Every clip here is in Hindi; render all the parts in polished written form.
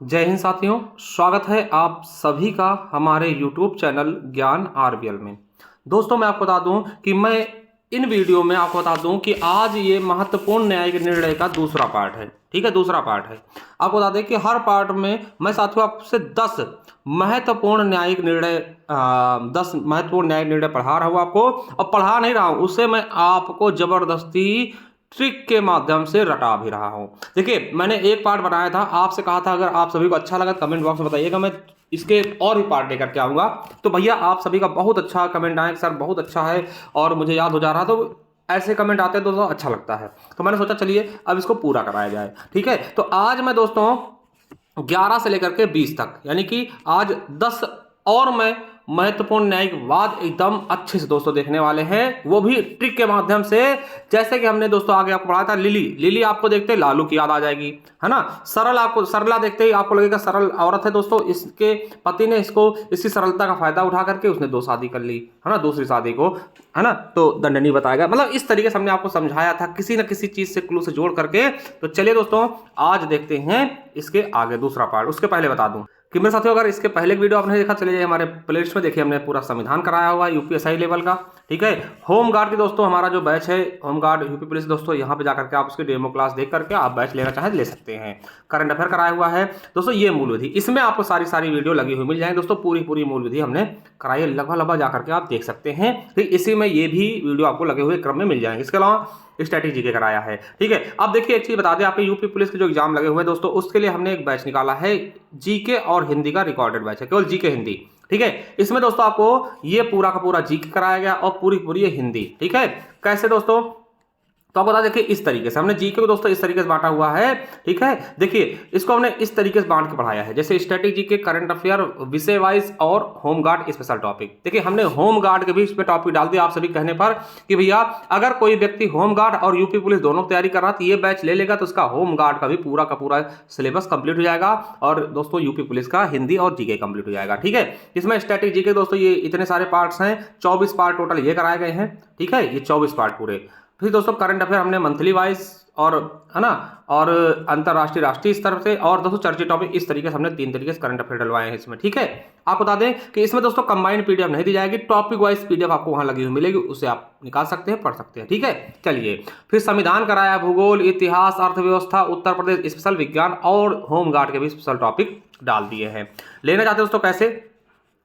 जय हिंद साथियों, स्वागत है आप सभी का हमारे YouTube चैनल ज्ञान आरबीएल में। दोस्तों मैं आपको बता दूं कि मैं इन वीडियो में आपको बता दूं कि आज ये महत्वपूर्ण न्यायिक निर्णय का दूसरा पार्ट है। ठीक है, दूसरा पार्ट है। आपको बता दें कि हर पार्ट में मैं साथियों आपसे 10 महत्वपूर्ण न्यायिक निर्णय 10 महत्वपूर्ण न्यायिक निर्णय पढ़ा रहा हूँ आपको, और पढ़ा नहीं रहा हूँ, उससे मैं आपको जबरदस्ती ट्रिक के माध्यम से रटा भी रहा हूं। देखिए, मैंने एक पार्ट बनाया था, आपसे कहा था अगर आप सभी को अच्छा लगा कमेंट बॉक्स में बताइएगा, मैं इसके और भी पार्ट लेकर के आऊंगा। तो भैया आप सभी का बहुत अच्छा कमेंट आए सर, बहुत अच्छा है और मुझे याद हो जा रहा, तो ऐसे कमेंट आते हैं दोस्तों, अच्छा लगता है। तो मैंने सोचा चलिए अब इसको पूरा कराया जाए। ठीक है, तो आज मैं दोस्तों 11 से लेकर के 20 तक, यानी कि आज 10 और मैं महत्वपूर्ण न्यायिक वाद एकदम अच्छे से दोस्तों देखने वाले हैं, वो भी ट्रिक के माध्यम से। जैसे कि हमने दोस्तों आगे आपको पढ़ा था लिली आपको देखते ही लालू की याद आ जाएगी, है ना। सरला देखते ही आपको लगेगा सरल औरत है दोस्तों, इसके पति ने इसकी सरलता का फायदा उठा करके उसने 2 शादी कर ली, है ना, दूसरी शादी को, है ना, तो दंडनीय बताएगा। मतलब इस तरीके से हमने आपको समझाया था किसी न किसी चीज से क्लू से जोड़ करके। तो चलिए दोस्तों आज देखते हैं इसके आगे दूसरा पार्ट। उसके पहले बता दूं कि मेरे साथियों अगर इसके पहले वीडियो आपने देखा, चले जाइए हमारे प्लेलिस्ट में, देखिए हमने पूरा संविधान कराया हुआ है यूपीएसआई लेवल का। ठीक है, होम गार्ड की दोस्तों हमारा जो बैच है होम गार्ड यूपी पुलिस, दोस्तों यहाँ पे जाकर के आप उसकी डेमो क्लास देख करके आप बैच लेना चाहे ले सकते हैं। करंट अफेयर कराया हुआ है दोस्तों, ये मूल विधि, इसमें आपको सारी वीडियो लगी हुई मिल जाएंगे दोस्तों, पूरी मूल विधि हमने कराई है, लगभग जाकर के आप देख सकते हैं। फिर इसी में ये भी वीडियो आपको लगे हुए क्रम में मिल जाएंगे। इसके अलावा स्ट्रैटेजी के कराया है। ठीक है, अब देखिए एक चीज बता दें, आपके यूपी पुलिस के जो एग्जाम लगे हुए हैं दोस्तों, उसके लिए हमने एक बैच निकाला है, जीके और हिंदी का रिकॉर्डेड बैच है, केवल जीके हिंदी। ठीक है, इसमें दोस्तों आपको ये पूरा का पूरा जीके कराया गया और पूरी हिंदी। ठीक है, कैसे दोस्तों, तो आपको बता देखिए इस तरीके से हमने जीके को दोस्तों इस तरीके से बांटा हुआ है। ठीक है, देखिए इसको हमने इस तरीके से बांट के पढ़ाया है, जैसे स्टैटिक जीके, करंट अफेयर, विषय वाइज और होम गार्ड स्पेशल टॉपिक। देखिए हमने होम गार्ड के भी इसमें टॉपिक डाल दिया आप सभी कहने पर कि भैया अगर कोई व्यक्ति होम गार्ड और यूपी पुलिस दोनों तैयारी कर रहा तो ये बैच ले लेगा, तो उसका होम गार्ड का भी पूरा सिलेबस कंप्लीट हो जाएगा और दोस्तों यूपी पुलिस का हिंदी और जीके कंप्लीट हो जाएगा। ठीक है, इसमें स्टैटिक जीके दोस्तों ये इतने सारे पार्ट्स हैं, 24 पार्ट टोटल ये कराए गए हैं। ठीक है, ये 24 पार्ट पूरे। फिर दोस्तों करंट अफेयर हमने मंथली वाइज और, है ना, और अंतरराष्ट्रीय राष्ट्रीय स्तर से, और दोस्तों चर्चित टॉपिक, इस तरीके से हमने 3 तरीके से करंट अफेयर डलवाए हैं इसमें। ठीक है, आपको बता दें कि इसमें दोस्तों कंबाइंड पीडीएफ नहीं दी जाएगी, टॉपिक वाइज पीडीएफ आपको वहां लगी हुई मिलेगी, उसे आप निकाल सकते हैं, पढ़ सकते हैं। ठीक है, चलिए फिर संविधान कराया, भूगोल, इतिहास, अर्थव्यवस्था, उत्तर प्रदेश स्पेशल विज्ञान और होम गार्ड के भी स्पेशल टॉपिक डाल दिए हैं। लेना चाहते हैं दोस्तों कैसे,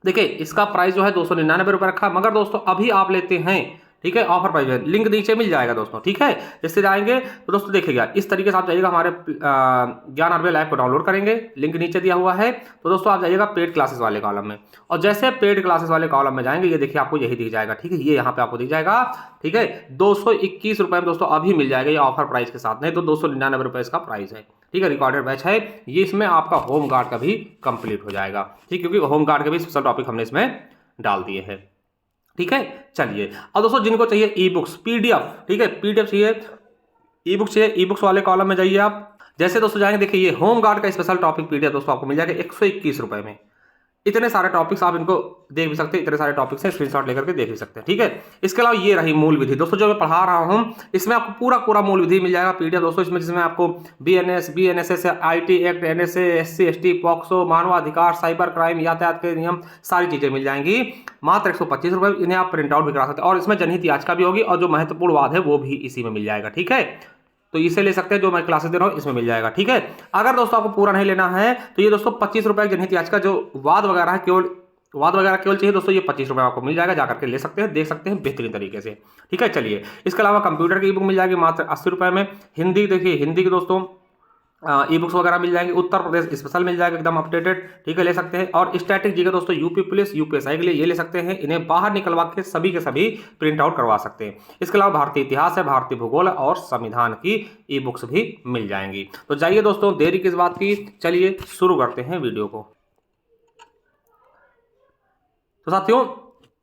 देखिए इसका प्राइस जो है 299 रुपये रखा, मगर दोस्तों अभी आप लेते हैं, ठीक है, ऑफर प्राइस है, लिंक नीचे मिल जाएगा दोस्तों। ठीक है, जिससे जाएंगे तो दोस्तों देखिएगा इस तरीके से आप जाइएगा, हमारे ज्ञान आरबीएल ऐप को डाउनलोड करेंगे, लिंक नीचे दिया हुआ है। तो दोस्तों आप जाइएगा पेड क्लासेस वाले कॉलम में, और जैसे पेड क्लासेस वाले कॉलम में जाएंगे ये देखिए आपको यही दिख जाएगा। ठीक है, ये यहाँ पे आपको दिख जाएगा। ठीक है, 221 रुपये में दोस्तों अभी मिल जाएगा, ये ऑफर प्राइस के साथ, नहीं तो 299 रुपये इसका प्राइस है। ठीक है, रिकॉर्डेड बैच है ये, इसमें आपका होम गार्ड का भी कंप्लीट हो जाएगा। ठीक, क्योंकि होम गार्ड के भी स्पेशल टॉपिक हमने इसमें डाल दिए हैं। ठीक है, चलिए अब दोस्तों जिनको चाहिए ई बुक्स पीडीएफ, ठीक है, पीडीएफ चाहिए, ई बुक्स चाहिए, ई बुक्स वाले कॉलम में जाइए आप। जैसे दोस्तों जाएंगे देखिए ये होम गार्ड का स्पेशल टॉपिक पीडीएफ दोस्तों आपको मिल जाएगा 121 रुपए में। इतने सारे टॉपिक्स आप इनको देख भी सकते हैं, इतने सारे टॉपिक्स हैं, स्क्रीनशॉट लेकर के देख भी सकते हैं। ठीक है, इसके अलावा ये रही मूल विधि दोस्तों जो मैं पढ़ा रहा हूं, इसमें आपको पूरा मूल विधि मिल जाएगा पीडीएफ दोस्तों, इसमें जिसमें आपको BNS, BNSS, IT act, NSA, SC ST, POCSO, मानवाधिकार, साइबर क्राइम, यातायात के नियम, सारी चीजें मिल जाएंगी मात्र 125 रुपए। इन्हें आप प्रिंट आउट भी करा सकते हैं, और इसमें जनहित याचिका भी होगी, और जो महत्वपूर्ण वाद है वो भी इसी में मिल जाएगा। ठीक है, तो इसे ले सकते हैं, जो मैं क्लासेस दे रहा हूं इसमें मिल जाएगा। ठीक है, अगर दोस्तों आपको पूरा नहीं लेना है तो ये दोस्तों 25 रुपए जनहित याचिका, जो वाद वगैरह है, वाद वगैरह केवल चाहिए दोस्तों, ये 25 रुपए आपको मिल जाएगा, जाकर के ले सकते हैं, देख सकते हैं बेहतरीन तरीके से। ठीक है, चलिए इसके अलावा कंप्यूटर की ई बुक मिल जाएगी मात्र 80 रुपए में। हिंदी देखिए, हिंदी की दोस्तों ई बुक्स वगैरह मिल जाएंगे, उत्तर प्रदेश स्पेशल मिल जाएगा एकदम अपडेटेड। ठीक है, ले सकते हैं, और स्टैटिक जी के दोस्तों यूपी पुलिस यूपीएसआई के लिए ये ले सकते हैं, इन्हें बाहर निकलवा के सभी प्रिंट आउट करवा सकते हैं। इसके अलावा भारतीय इतिहास है, भारतीय भूगोल और संविधान की ई बुक्स भी मिल जाएंगी। तो जाइए दोस्तों, देरी किस बात की, चलिए शुरू करते हैं वीडियो को। तो साथियों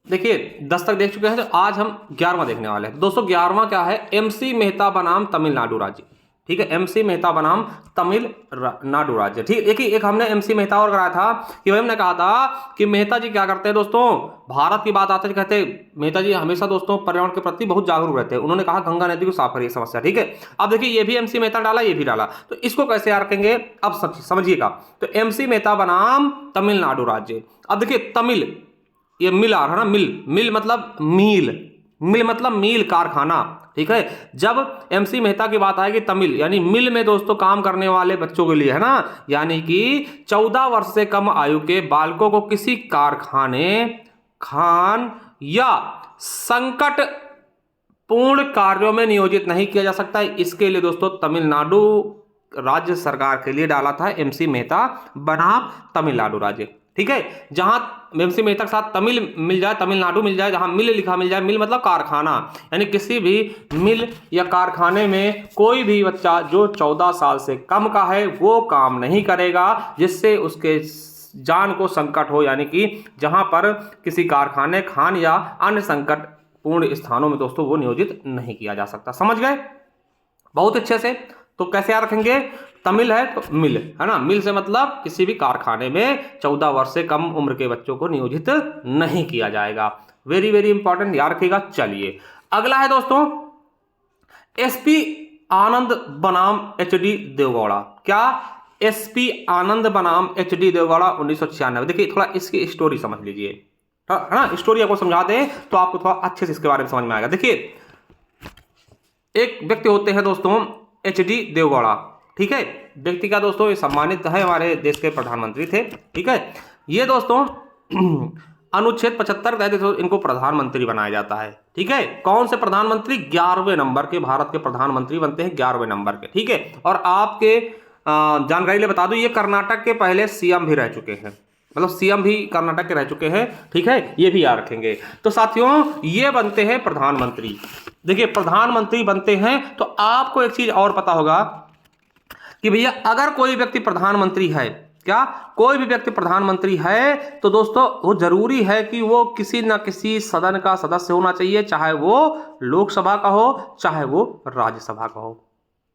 देखिए 10 तक देख चुके हैं, तो आज हम 11वां देखने वाले हैं। दोस्तों 11वां क्या है, एमसी मेहता बनाम तमिलनाडु राज्य। ठीक है, एमसी मेहता बनाम तमिलनाडु राज्य। ठीक, एक हमने एमसी मेहता और कराया था कि भाई हमने कहा था कि मेहता जी क्या करते हैं दोस्तों, भारत की बात आते कहते मेहता जी हमेशा दोस्तों पर्यावरण के प्रति बहुत जागरूक रहते हैं। उन्होंने कहा गंगा नदी को साफ करिए समस्या। ठीक है, अब देखिए ये भी एमसी मेहता डाला, ये भी डाला, तो इसको कैसे याद रखेंगे अब समझिएगा। तो एमसी मेहता बनाम तमिलनाडु राज्य। अब देखिए तमिल, ये मिल आ रहा है ना, मिल मतलब मिल मतलब मील कारखाना। ठीक है, जब एमसी मेहता की बात आएगी तमिल यानी मिल में दोस्तों काम करने वाले बच्चों के लिए है ना, यानी कि 14 वर्ष से कम आयु के बालकों को किसी कारखाने, खान या संकट पूर्ण कार्यों में नियोजित नहीं किया जा सकता है। इसके लिए दोस्तों तमिलनाडु राज्य सरकार के लिए डाला था एमसी मेहता बनाम तमिलनाडु राज्य। ठीक है, जहां एमसी मेहता के साथ तमिल मिल जाए, तमिलनाडु मिल जाए, जहां मिल लिखा मिल जाए, मिल मतलब कारखाना, यानी किसी भी मिल या कारखाने में कोई भी बच्चा जो 14 साल से कम का है वो काम नहीं करेगा जिससे उसके जान को संकट हो, यानी कि जहां पर किसी कारखाने, खान या अन्य संकट पूर्ण स्थानों में दोस्तों वो नियोजित नहीं किया जा सकता। समझ गए बहुत अच्छे से। तो कैसे याद रखेंगे, तमिल है तो मिल है ना, मिल से मतलब किसी भी कारखाने में 14 वर्ष से कम उम्र के बच्चों को नियोजित नहीं किया जाएगा। वेरी वेरी इंपॉर्टेंट, याद रखिएगा। चलिए अगला है दोस्तों एसपी आनंद बनाम एचडी देवगौड़ा। क्या, एसपी आनंद बनाम एचडी देवगौड़ा 1996। देखिए थोड़ा इसकी स्टोरी समझ लीजिए, है ना, स्टोरी आपको समझा दें तो आपको थोड़ा अच्छे से इसके बारे में समझ में आएगा। देखिए एक व्यक्ति होते हैं दोस्तों एचडी देवगौड़ा। ठीक है, व्यक्ति का दोस्तों ये सम्मानित है, हमारे देश के प्रधानमंत्री थे। ठीक है, ये दोस्तों अनुच्छेद 75 के तहत इनको प्रधानमंत्री बनाया जाता है। ठीक है, कौन से प्रधानमंत्री, 11वें नंबर के भारत के प्रधानमंत्री बनते हैं, 11वें नंबर के। ठीक है, और आपके जानकारी ले बता दूं ये कर्नाटक के पहले सीएम भी रह चुके हैं, मतलब सीएम भी कर्नाटक के रह चुके हैं। ठीक है, ये भी याद रखेंगे। तो साथियों ये बनते हैं प्रधानमंत्री। देखिए प्रधानमंत्री बनते हैं तो आपको एक चीज और पता होगा कि भैया अगर कोई व्यक्ति प्रधानमंत्री है, क्या कोई भी व्यक्ति प्रधानमंत्री है तो दोस्तों वो जरूरी है कि वो किसी न किसी सदन का सदस्य होना चाहिए, चाहे वो लोकसभा का हो चाहे वो राज्यसभा का हो।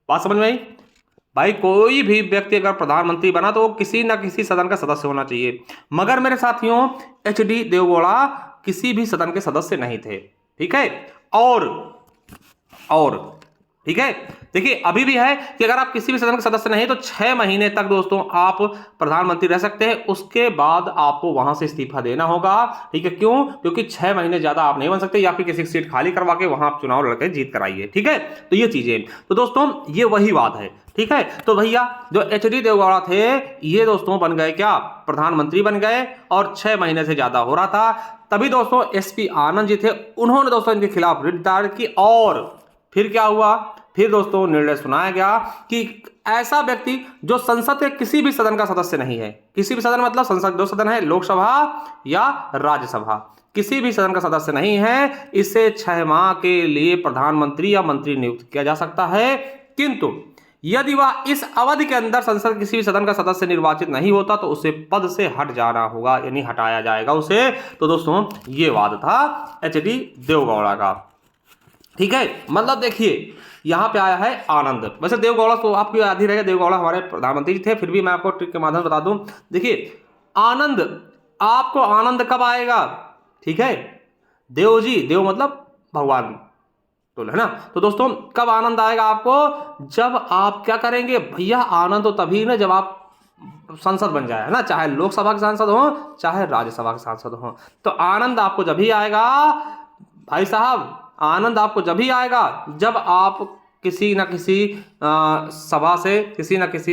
बात समझ में आई भाई, कोई भी व्यक्ति अगर प्रधानमंत्री बना तो वो किसी न किसी सदन का सदस्य होना चाहिए। मगर मेरे साथियों एचडी देवगौड़ा किसी भी सदन के सदस्य नहीं थे। ठीक है, और ठीक है, देखिए अभी भी है कि अगर आप किसी भी सदन के सदस्य नहीं तो 6 महीने तक दोस्तों आप प्रधानमंत्री रह सकते हैं, उसके बाद आपको वहां से इस्तीफा देना होगा। ठीक है, क्यों, क्योंकि 6 महीने ज्यादा आप नहीं बन सकते, या फिर किसी की सीट खाली करवा के वहां आप चुनाव लड़के जीत कराइए। ठीक है, तो ये चीजें, तो दोस्तों ये वही बात है। ठीक है, तो भैया जो एचडी देवगौड़ा थे ये दोस्तों बन गए क्या, प्रधानमंत्री बन गए, और 6 महीने से ज्यादा हो रहा था। तभी दोस्तों एसपी आनंद जी थे, उन्होंने दोस्तों इनके खिलाफ रिट दायर की, और फिर क्या हुआ, फिर दोस्तों निर्णय सुनाया गया कि ऐसा व्यक्ति जो संसद के किसी भी सदन का सदस्य नहीं है, किसी भी सदन मतलब संसद 2 सदन है, लोकसभा या राज्यसभा, किसी भी सदन का सदस्य नहीं है, इसे 6 माह के लिए प्रधानमंत्री या मंत्री नियुक्त किया जा सकता है। किंतु यदि वह इस अवधि के अंदर संसद किसी भी सदन का सदस्य निर्वाचित नहीं होता तो उसे पद से हट जाना होगा, यानी हटाया जाएगा उसे। तो दोस्तों ये वाद था एचडी देवगौड़ा का। ठीक है, मतलब देखिए यहां पे आया है आनंद। वैसे देवगौड़ा तो आपको याद ही रहेगा, देवगौड़ा हमारे प्रधानमंत्री थे, फिर भी मैं आपको ट्रिक के माध्यम से बता दूं। देखिए आनंद, आपको आनंद कब आएगा, ठीक है, देव जी, देव मतलब भगवान तो है ना, तो दोस्तों कब आनंद आएगा आपको, जब आप क्या करेंगे भैया, आनंद तो तभी ना जब आप संसद बन जाए, है ना, चाहे लोकसभा के सांसद हो चाहे राज्यसभा के सांसद हो। तो आनंद आपको जब ही आएगा भाई साहब, आनंद आपको जब ही आएगा जब आप किसी न किसी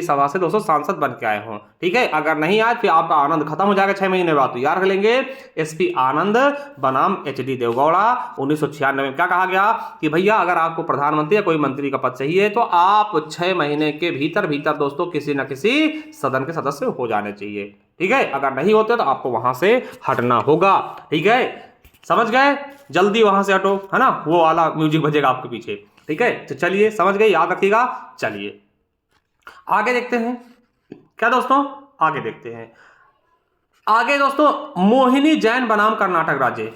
सभा से दोस्तों सांसद बन के आए हों। ठीक है, अगर नहीं आए फिर आपका आनंद खत्म हो जाएगा 6 महीने बाद। तो याद रख लेंगे एसपी आनंद बनाम एचडी देवगौड़ा। 1996 में क्या कहा गया कि भैया अगर आपको प्रधानमंत्री या कोई मंत्री का पद चाहिए तो आप 6 महीने के भीतर दोस्तों किसी न किसी सदन के सदस्य हो जाने चाहिए। ठीक है, अगर नहीं होते तो आपको वहां से हटना होगा। ठीक है, समझ गए, जल्दी वहां से हटो, है ना, वो वाला म्यूजिक बजेगा आपके पीछे। ठीक है, तो चलिए समझ गए, याद रखिएगा। चलिए आगे देखते हैं, क्या दोस्तों आगे देखते हैं। आगे दोस्तों मोहिनी जैन बनाम कर्नाटक राज्य।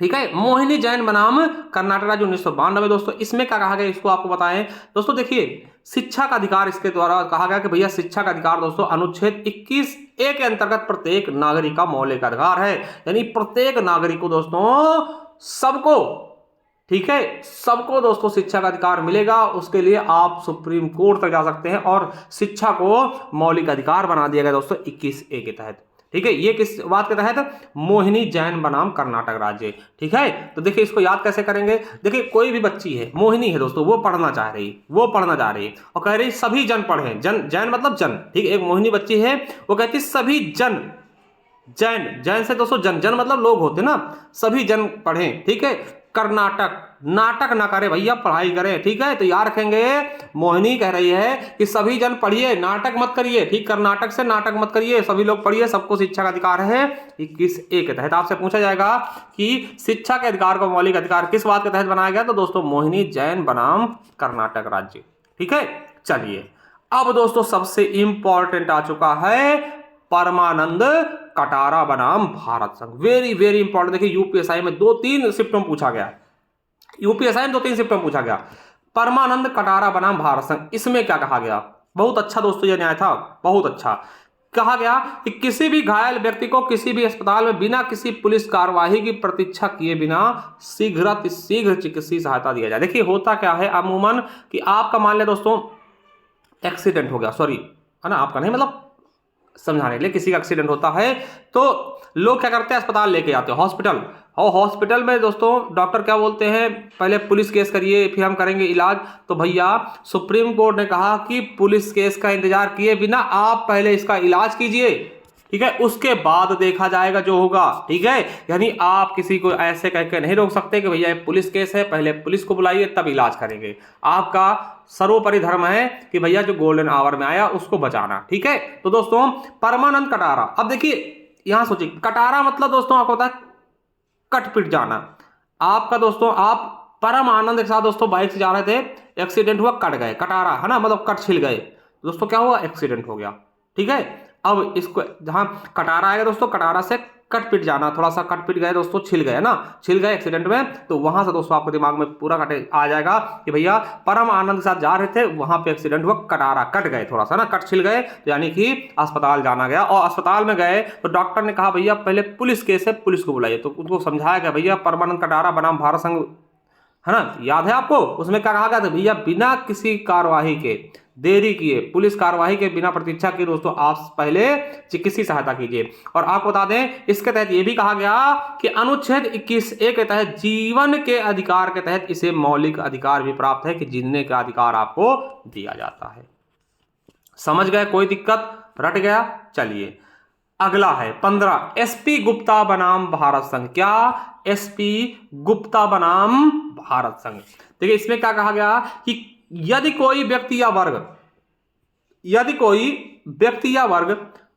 ठीक है। मोहिनी जैन बनाम कर्नाटक राज्य 1992 दोस्तों, इसमें क्या कहा गया इसको आपको बताएं दोस्तों। देखिए शिक्षा का अधिकार, इसके द्वारा कहा गया कि भैया शिक्षा का अधिकार दोस्तों अनुच्छेद 21A के अंतर्गत प्रत्येक नागरिक का मौलिक अधिकार है। यानी प्रत्येक नागरिक को दोस्तों, सबको, ठीक है, सबको दोस्तों शिक्षा का अधिकार मिलेगा। उसके लिए आप सुप्रीम कोर्ट तक जा सकते हैं और शिक्षा को मौलिक अधिकार बना दिया गया दोस्तों 21A के तहत। ठीक है, ये किस बात के तहत? मोहिनी जैन बनाम कर्नाटक राज्य। ठीक है, तो देखिए इसको याद कैसे करेंगे। देखिए कोई भी बच्ची है, मोहिनी है दोस्तों, वो पढ़ना चाह रही, वो पढ़ना चाह रही और कह रही सभी जन पढ़ें। जन, जैन मतलब जन, ठीक है। एक मोहिनी बच्ची है, वो कहती सभी जन, जैन, जैन से दोस्तों जन, जन मतलब लोग होते ना, सभी जन पढ़ें। ठीक है, कर्नाटक, नाटक ना करे भैया, पढ़ाई करें। ठीक है, तो याद रखेंगे मोहिनी कह रही है कि सभी जन पढ़िए, नाटक मत करिए। ठीक, कर्नाटक से नाटक मत करिए, सभी लोग पढ़िए, सबको शिक्षा का अधिकार है 21A के तहत। आपसे पूछा जाएगा कि शिक्षा के अधिकार को मौलिक अधिकार किस बात के तहत बनाया गया, तो दोस्तों मोहिनी जैन बनाम कर्नाटक राज्य। ठीक है, चलिए अब दोस्तों सबसे इंपॉर्टेंट आ चुका है परमानंद कटारा बनाम भारत संघ। Very very important. देखिए यूपीएसआई में 2-3 शिफ्टों में पूछा गया, यूपीएसआई में 2-3 शिफ्टों में पूछा गया परमानंद कटारा बनाम भारत संघ। इसमें क्या कहा गया? बहुत अच्छा दोस्तों ये न्याय था, बहुत अच्छा। कहा गया कि किसी भी घायल व्यक्ति को किसी भी अस्पताल में बिना किसी पुलिस कार्यवाही की प्रतीक्षा किए बिना शीघ्र चिकित्सीय सहायता दिया जाए। देखिए होता क्या है अमूमन कि आपका मान लिया दोस्तों एक्सीडेंट हो गया, सॉरी है ना, आपका नहीं मतलब समझाने के लिए, किसी का एक्सीडेंट होता है तो लोग क्या करते हैं, अस्पताल लेके जाते हैं, हॉस्पिटल। और हॉस्पिटल में दोस्तों डॉक्टर क्या बोलते हैं, पहले पुलिस केस करिए फिर हम करेंगे इलाज। तो भैया सुप्रीम कोर्ट ने कहा कि पुलिस केस का इंतजार किए बिना आप पहले इसका इलाज कीजिए। ठीक है, उसके बाद देखा जाएगा जो होगा। ठीक है, यानी आप किसी को ऐसे कह के नहीं रोक सकते कि भैया पुलिस केस है, पहले पुलिस को बुलाइए तब इलाज करेंगे। आपका सर्वोपरि धर्म है कि भैया जो गोल्डन आवर में आया उसको बचाना। ठीक है, तो दोस्तों परमानंद कटारा, अब देखिए यहां सोचिए, कटारा मतलब दोस्तों आपको पता है कट पिट जाना। आपका दोस्तों आप परम आनंद के साथ दोस्तों बाइक से जा रहे थे, एक्सीडेंट हुआ, कट गए, कटारा है ना, मतलब कट छिल गए, दोस्तों क्या हुआ, एक्सीडेंट हो गया। ठीक है, अब इसको जहां कटारा आएगा दोस्तों, कटारा से कट पिट जाना, थोड़ा सा कट पिट गए दोस्तों, छिल गए ना, छिल गए एक्सीडेंट में, तो वहां से दोस्तों आपके दिमाग में पूरा कट आ जाएगा कि भैया परम आनंद के साथ जा रहे थे, वहां पे एक्सीडेंट हुआ, कटारा कट गए, थोड़ा सा ना कट छिल गए, तो यानी कि अस्पताल जाना गया। और अस्पताल में गए तो डॉक्टर ने कहा भैया पहले पुलिस केस है, पुलिस को बुलाइए। तो उनको समझाया गया भैया परमानंद कटारा बनाम भारत संघ, है ना, याद है आपको, उसमें क्या कहा गया था, भैया बिना किसी कार्यवाही के, देरी किए, पुलिस कार्यवाही के बिना प्रतीक्षा किए दोस्तों आप पहले चिकित्सीय सहायता कीजिए। और आपको बता दें इसके तहत यह भी कहा गया कि अनुच्छेद 21A के तहत जीवन के अधिकार के तहत इसे मौलिक अधिकार भी प्राप्त है कि जीने का अधिकार आपको दिया जाता है। समझ गए, कोई दिक्कत, रट गया? चलिए अगला है 15 एसपी गुप्ता बनाम भारत संघ। क्या? एसपी गुप्ता बनाम भारत संघ। देखिए इसमें क्या कहा गया कि यदि कोई व्यक्ति या वर्ग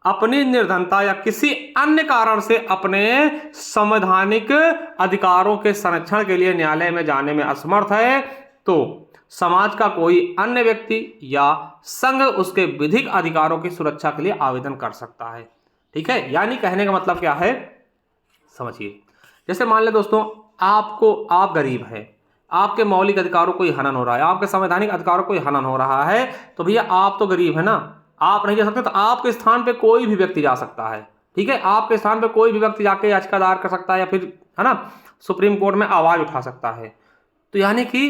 अपनी निर्धनता या किसी अन्य कारण से अपने संवैधानिक अधिकारों के संरक्षण के लिए न्यायालय में जाने में असमर्थ है तो समाज का कोई अन्य व्यक्ति या संघ उसके विधिक अधिकारों की सुरक्षा के लिए आवेदन कर सकता है। ठीक है, यानी कहने का मतलब क्या है, समझिए। जैसे मान ले दोस्तों आप गरीब हैं, आपके मौलिक अधिकारों को हनन हो रहा है, आपके संवैधानिक अधिकारों को हनन हो रहा है, तो भैया आप तो गरीब है ना, आप नहीं जा सकते, तो आपके स्थान पे कोई भी व्यक्ति जा सकता है। ठीक है, आपके स्थान पे कोई भी व्यक्ति जाके याचिका दायर कर सकता है या फिर है ना सुप्रीम कोर्ट में आवाज उठा सकता है। तो यानी कि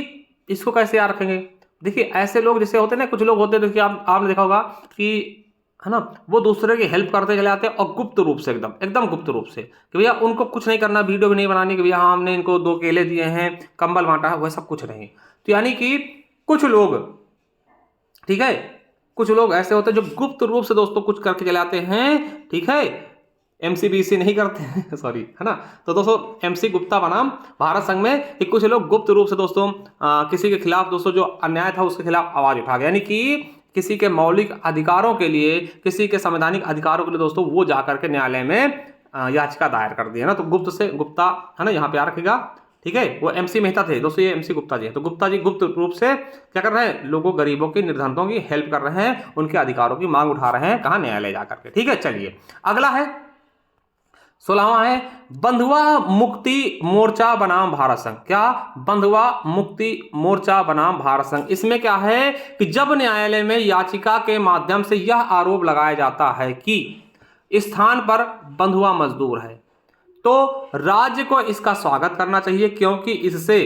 इसको कैसे याद रखेंगे, देखिए ऐसे लोग जैसे होते हैं ना, कुछ लोग होते हैं, देखिए आपने देखा होगा कि है ना वो दूसरे की हेल्प करते चले जाते हैं और गुप्त रूप से, एकदम गुप्त रूप से, कि भैया उनको कुछ नहीं करना, वीडियो भी नहीं बनानी कि भैया हाँ हमने इनको 2 केले दिए हैं, कंबल बांटा है, वह सब कुछ नहीं। तो यानी कि कुछ लोग, ठीक है, कुछ लोग ऐसे होते हैं जो गुप्त रूप से दोस्तों कुछ करके चले आते हैं। ठीक है, एमसीबीसी नहीं करते हैं सॉरी, है ना। तो दोस्तों एमसी गुप्ता बनाम भारत संघ में कि कुछ लोग गुप्त रूप से दोस्तों किसी के खिलाफ दोस्तों जो अन्याय था उसके खिलाफ आवाज उठा गया, यानी कि किसी के मौलिक अधिकारों के लिए, किसी के संवैधानिक अधिकारों के लिए दोस्तों वो जाकर के न्यायालय में याचिका दायर कर दी है ना। तो गुप्त से गुप्ता है ना यहाँ पे आ रखेगा। ठीक है, वो एमसी मेहता थे दोस्तों, ये एमसी गुप्ता जी हैं। तो गुप्ता जी गुप्त रूप से क्या कर रहे हैं, लोगों गरीबों की, निर्धनों की हेल्प कर रहे हैं, उनके अधिकारों की मांग उठा रहे हैं, कहाँ, न्यायालय जाकर के। ठीक है, चलिए अगला है 16वां है बंधुआ मुक्ति मोर्चा बनाम भारत संघ। क्या? बंधुआ मुक्ति मोर्चा बनाम भारत संघ। इसमें क्या है कि जब न्यायालय में याचिका के माध्यम से यह आरोप लगाया जाता है कि स्थान पर बंधुआ मजदूर है, तो राज्य को इसका स्वागत करना चाहिए, क्योंकि इससे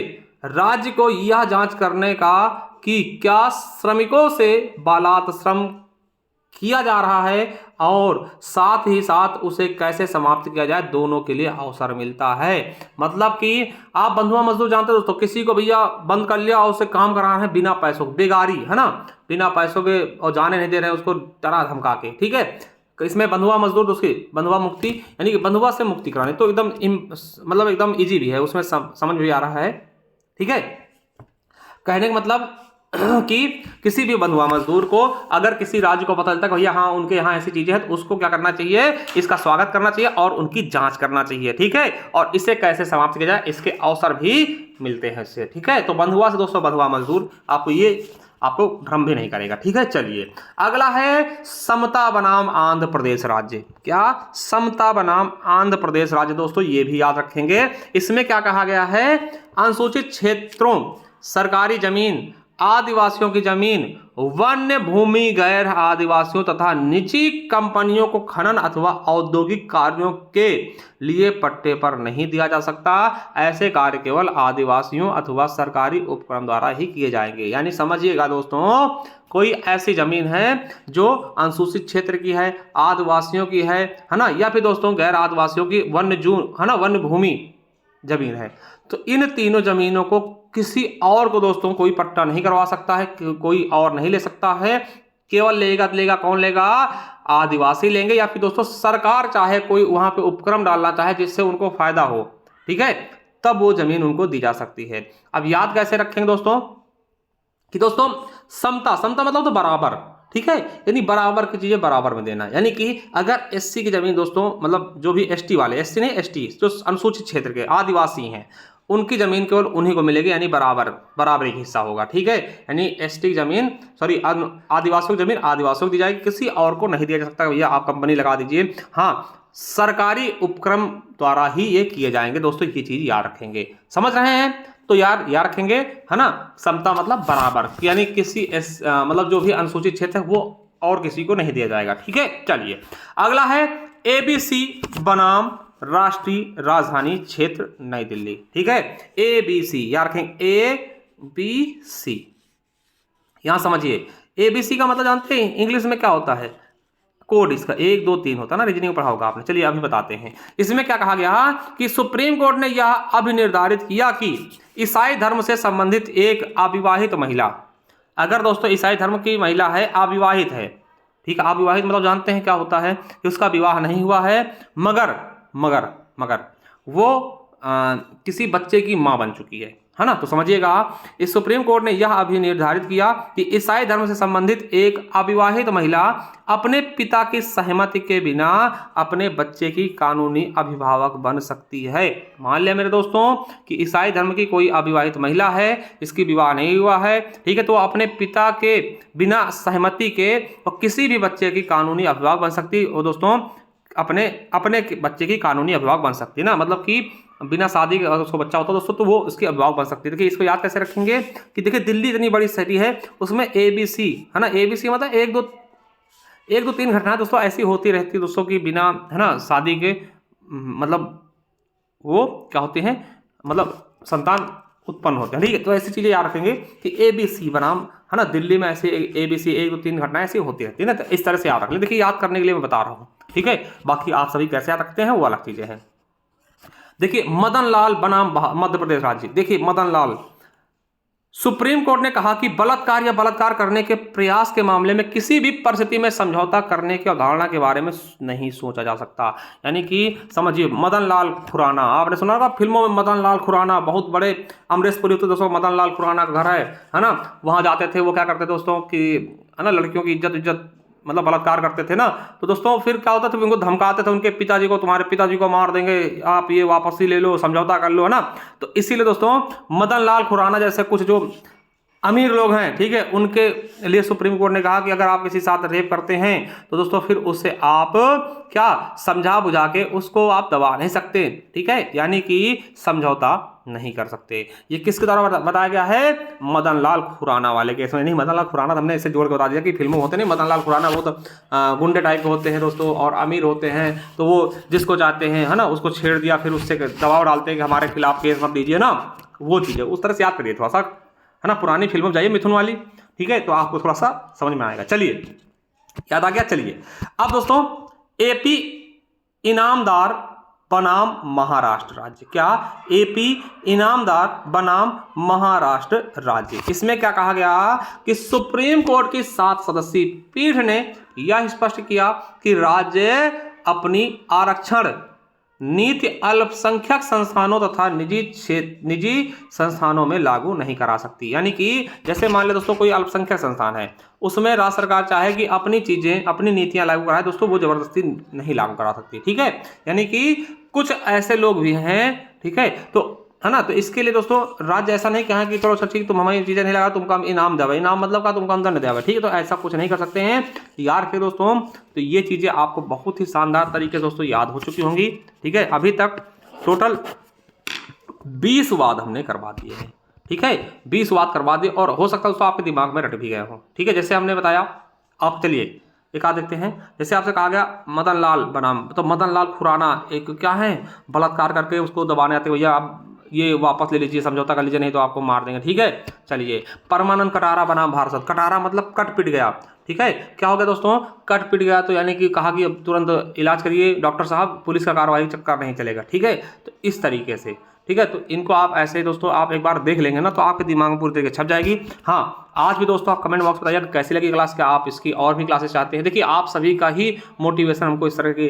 राज्य को यह जांच करने का कि क्या श्रमिकों से बालात श्रम किया जा रहा है और साथ ही साथ उसे कैसे समाप्त किया जाए, दोनों के लिए अवसर मिलता है। मतलब कि आप बंधुआ मजदूर जानते हो दोस्तों, किसी को भैया बंद कर लिया और उसे काम कराना है बिना पैसों, बेगारी है ना, बिना पैसों के, और जाने नहीं दे रहे हैं उसको डरा धमका के, ठीक है। इसमें बंधुआ मजदूर उसकी बंधुआ मुक्ति यानी कि बंधुआ से मुक्ति कराने, तो एकदम मतलब एकदम इजी भी है, उसमें समझ भी आ रहा है, ठीक है। कहने का मतलब कि किसी भी बंधुआ मजदूर को अगर किसी राज्य को पता चलता है कि भैया हाँ उनके यहाँ ऐसी चीजें हैं, तो उसको क्या करना चाहिए, इसका स्वागत करना चाहिए और उनकी जांच करना चाहिए, ठीक है। और इसे कैसे समाप्त किया जाए इसके अवसर भी मिलते हैं इससे, ठीक है। तो बंधुआ से दोस्तों बंधुआ मजदूर आपको भ्रम भी नहीं करेगा, ठीक है। चलिए अगला है समता बनाम आंध्र प्रदेश राज्य। क्या? समता बनाम आंध्र प्रदेश राज्य। दोस्तों ये भी याद रखेंगे। इसमें क्या कहा गया है, अनुसूचित क्षेत्रों, सरकारी जमीन, आदिवासियों की जमीन, वन्य भूमि, गैर आदिवासियों तथा निजी कंपनियों को खनन अथवा औद्योगिक कार्यों के लिए पट्टे पर नहीं दिया जा सकता। ऐसे कार्य केवल आदिवासियों अथवा सरकारी उपक्रम द्वारा ही किए जाएंगे। यानी समझिएगा दोस्तों, कोई ऐसी जमीन है जो अनुसूचित क्षेत्र की है, आदिवासियों की है ना, या फिर दोस्तों गैर आदिवासियों की वन्य भूमि जमीन है, तो इन तीनों जमीनों को किसी और को दोस्तों कोई पट्टा नहीं करवा सकता है, कोई और नहीं ले सकता है। केवल लेगा कौन लेगा? आदिवासी लेंगे, या फिर दोस्तों सरकार चाहे कोई वहां पे उपक्रम डालना चाहे जिससे उनको फायदा हो, ठीक है, तब वो जमीन उनको दी जा सकती है। अब याद कैसे रखेंगे दोस्तों कि दोस्तों समता मतलब तो बराबर, ठीक है, यानी बराबर की चीजें बराबर में देना। यानी कि अगर एससी की जमीन दोस्तों, मतलब जो भी एसटी वाले, एससी नहीं एसटी, जो अनुसूचित क्षेत्र के आदिवासी हैं, उनकी जमीन केवल उन्हीं को मिलेगी, यानी बराबर एक हिस्सा होगा, ठीक है। यानी एसटी की जमीन आदिवासियों की जमीन आदिवासियों को दी जाएगी, किसी और को नहीं दिया जा सकता भैया आप कंपनी लगा दीजिए। हाँ, सरकारी उपक्रम द्वारा ही ये किए जाएंगे दोस्तों, ये चीज याद रखेंगे। समझ रहे हैं? तो याद रखेंगे, है ना। समता मतलब बराबर, यानी किसी मतलब जो भी अनुसूचित क्षेत्र है वो और किसी को नहीं दिया जाएगा, ठीक है। चलिए अगला है एबीसी बनाम राष्ट्रीय राजधानी क्षेत्र नई दिल्ली, ठीक है। एबीसी याद रखेंगे, एबीसी। यहां समझिए, एबीसी का मतलब जानते हैं इंग्लिश में क्या होता है? कोड इसका 1 2 3 होता है ना, रीजनिंग पढ़ा होगा आपने। चलिए अभी बताते हैं। इसमें क्या कहा गया कि सुप्रीम कोर्ट ने यह अभिनिर्धारित किया कि ईसाई धर्म से संबंधित एक अविवाहित महिला, अगर दोस्तों ईसाई धर्म की महिला है, अविवाहित है, ठीक है, अविवाहित मतलब जानते हैं क्या होता है कि उसका विवाह नहीं हुआ है, मगर वो किसी बच्चे की मां बन चुकी है ना। तो समझिएगा, इस सुप्रीम कोर्ट ने यह अभिनिर्धारित किया कि ईसाई धर्म से संबंधित एक अविवाहित महिला अपने पिता की सहमति के बिना अपने बच्चे की कानूनी अभिभावक बन सकती है। मान लिया मेरे दोस्तों कि ईसाई धर्म की कोई अविवाहित महिला है, इसकी विवाह नहीं हुआ है, ठीक है, तो अपने पिता के बिना सहमति के और किसी भी बच्चे की कानूनी अभिभावक बन सकती है। और दोस्तों अपने बच्चे की कानूनी अभिभावक बन सकती है ना, मतलब कि बिना शादी के अगर उसको बच्चा होता है दोस्तों तो वो उसकी अभिभावक बन सकती है। देखिए इसको याद कैसे रखेंगे कि देखिए दिल्ली इतनी बड़ी सिटी है, उसमें एबीसी है ना, एबीसी मतलब 1 2 3 घटनाएं दोस्तों ऐसी होती रहती है दोस्तों की बिना, है ना, शादी के, मतलब वो क्या होते हैं, मतलब संतान उत्पन्न होते हैं, ठीक है। तो ऐसी चीजें याद रखेंगे कि एबीसी बनाम, है ना, दिल्ली में ऐसे एबीसी 1 2 3 घटनाएं ऐसी होती रहती है ना, तो इस तरह से याद रख लें। देखिए याद करने के लिए मैं बता रहा हूँ, ठीक है, बाकी आप सभी कैसे याद रखते हैं वो अलग चीजें हैं। देखिए मदन लाल बनाम मध्य प्रदेश राज्य। देखिए मदन लाल, सुप्रीम कोर्ट ने कहा कि बलात्कार या बलात्कार करने के प्रयास के मामले में किसी भी परिस्थिति में समझौता करने की अवधारणा के बारे में नहीं सोचा जा सकता। यानी कि समझिए मदन लाल खुराना, आपने सुना होगा फिल्मों में मदन लाल खुराना, बहुत बड़े अमरीशपुरी तो दोस्तों मदन लाल खुराना का घर है ना, वहां जाते थे, वो क्या करते दोस्तों कि, है ना, लड़कियों की इज्जत मतलब बलात्कार करते थे ना, तो दोस्तों फिर क्या होता था, उनको धमकाते थे उनके पिताजी को, तुम्हारे पिताजी को मार देंगे, आप ये वापसी ले लो, समझौता कर लो, है ना। तो इसीलिए दोस्तों मदन लाल खुराना जैसे कुछ जो अमीर लोग हैं, ठीक है, उनके लिए सुप्रीम कोर्ट ने कहा कि अगर आप किसी साथ रेप करते हैं तो दोस्तों फिर उससे आप क्या समझा बुझा के उसको आप दबा नहीं सकते, ठीक है, यानी कि समझौता नहीं कर सकते। ये किसके द्वारा बताया गया है? मदन लाल खुराना वाले केस में। नहीं, मदन लाल खुराना हमने इसे जोड़ के बता दिया कि फिल्मों होते नहीं, मदन लाल खुराना वो तो गुंडे टाइप के होते हैं दोस्तों, और अमीर होते हैं, तो वो जिसको चाहते हैं, है ना, उसको छेड़ दिया, फिर उससे दबाव डालते हैं कि हमारे खिलाफ केस मत दीजिए ना, वो चीज़ है। उस तरह से याद करिए थोड़ा सा, है ना, पुरानी फिल्मों में जाइए मिथुन वाली, ठीक है, तो आपको थोड़ा सा समझ में आएगा। चलिए, याद आ गया। चलिए अब दोस्तों, एपी इनामदार बनाम महाराष्ट्र राज्य। क्या? एपी इनामदार बनाम महाराष्ट्र राज्य। इसमें क्या कहा गया कि सुप्रीम कोर्ट की 7 सदस्यीय पीठ ने यह स्पष्ट किया कि राज्य अपनी आरक्षण नीति अल्पसंख्यक संस्थानों तथा निजी संस्थानों में लागू नहीं करा सकती। यानी कि जैसे मान ले दोस्तों कोई अल्पसंख्यक संस्थान है, उसमें राज्य सरकार चाहे कि अपनी चीजें, अपनी नीतियां लागू कराए दोस्तों, वो जबरदस्ती नहीं लागू करा सकती, ठीक है। यानी कि कुछ ऐसे लोग भी हैं, ठीक है, तो है ना, तो इसके लिए दोस्तों राज्य ऐसा नहीं कहा कि चलो सर ठीक, तुम हमारी चीजें नहीं लगा, तुमको हम इनाम देवा। इनाम मतलब का तुमको हम दंड देवा, ठीक है, तो ऐसा कुछ नहीं कर सकते हैं यार के दोस्तों। तो ये चीजें आपको बहुत ही शानदार तरीके से दोस्तों याद हो चुकी होंगी, ठीक है। अभी तक टोटल 20 वाद हमने करवा दिए हैं, ठीक है, 20 वाद करवा दिए, और हो सकता है दोस्तों आपके दिमाग में रट भी गए हो, ठीक है, जैसे हमने बताया। अब चलिए एक आ देखते हैं। जैसे आपसे कहा गया मदन लाल बनाम, तो मदन लाल खुराना एक क्या है, बलात्कार करके उसको दबाने आते, भैया आप ये वापस ले लीजिए, समझौता कर लीजिए, नहीं तो आपको मार देंगे, ठीक है। चलिए, परमानंद कटारा बनाम भारत। कटारा मतलब कट पिट गया, ठीक है। क्या हो गया दोस्तों? कट पिट गया, तो यानी कि कहा कि अब तुरंत इलाज करिए डॉक्टर साहब, पुलिस का कार्रवाई चक्कर नहीं चलेगा, ठीक है। तो इस तरीके से, ठीक है, तो इनको आप ऐसे दोस्तों आप एक बार देख लेंगे ना, तो आपके दिमाग में पूरी तरीके छप जाएगी। हाँ, आज भी दोस्तों आप कमेंट बॉक्स में बताइए कैसी लगी क्लास, क्या आप इसकी और भी क्लासेस चाहते हैं। देखिए, आप सभी का ही मोटिवेशन हमको इस तरह की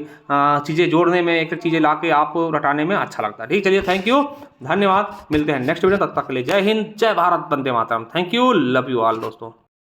चीज़ें जोड़ने में, एक चीज़ें ला के आपको रटाने में अच्छा लगता है, ठीक। चलिए, थैंक यू, धन्यवाद, मिलते हैं नेक्स्ट वीडियो, तब तक के लिए जय हिंद, जय भारत, वंदे मातरम, thank you, love you all दोस्तों।